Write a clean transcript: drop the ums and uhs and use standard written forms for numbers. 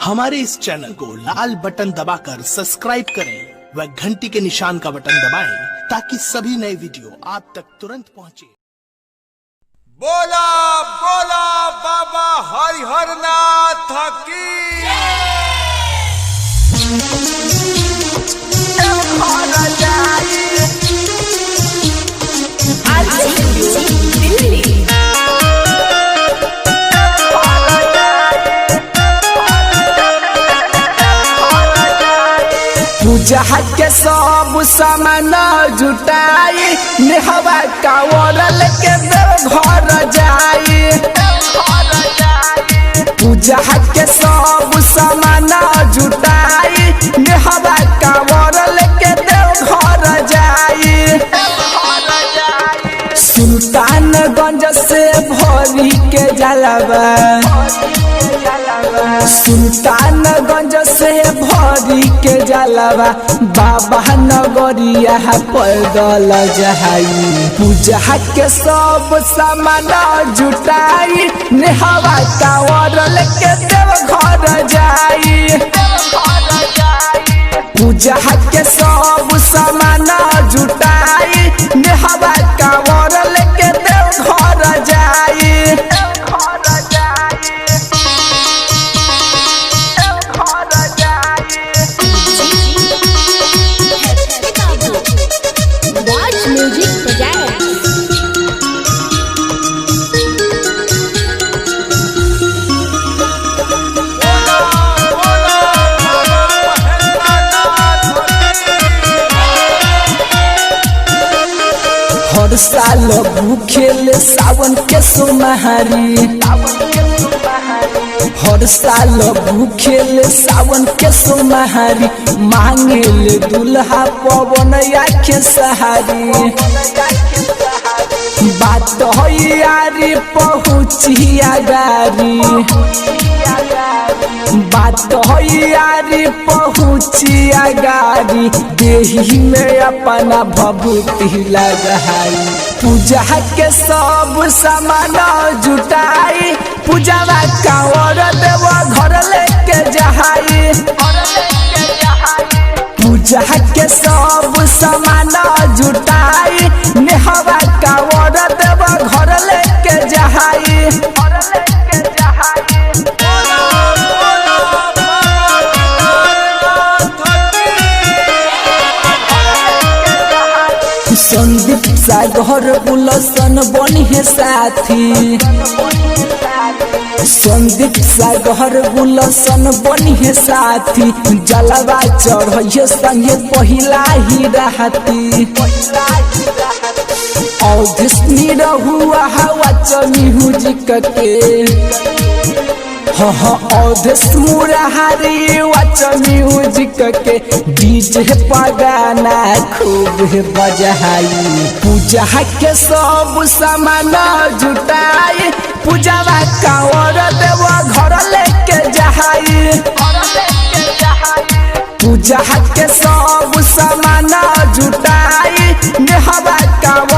हमारे इस चैनल को लाल बटन दबाकर सब्सक्राइब करें व घंटी के निशान का बटन दबाएं ताकि सभी नए वीडियो आप तक तुरंत पहुंचे। बोला बोला बाबा हरिहर नाथ की पूजा के सब सामान जुटाई नेहवा कावरल के घर जाई। पूजा के सब सामान जुटाई नेहवा कावरल के घर जाई। सुल्तानगंज से भरी के जलवा, सुल्तानगंज से भरी के जलवा बाबा नगरिया पैदल जहाई। पूजा के सब सामान जुटाई नेहवा कावरल के घर जाई। पूजा के सब सामान जुटाई नेहवा कावरल के घर जाई। हर साल भूखेल सावन के सोमहारी, हर साल भूखेल सावन के सोमहारी मांगेल दुल्हा पवन आखे सहारी। बात यारी पहुँचिया गारी, बात यारी पहुँचिया गारी देही में अपना भभूति लगाई। पूजा के सब सामान जुटाई पूजावा कांवर देव घर लेके जहाई। पूजा के सब सामान जुटाई नेहवा कांवर देव घर लेके जहाई। संदीप सागर बुलसन बनी है साथी, संदीप सागर बुलसन बनी है साथी जलवा चढ़े संगे पहिला ही रहती। औधनी रहुआ हवा चमी हुजिक के औधस मुरारी वाच म्यूजिक के डीजे पगाना खूब बजाई। पूजा के सब सामान जुटाई पूजावा कांवर देव घर लेके जहाई। पूजा के सब सामान जुटाई नेहवा कांवर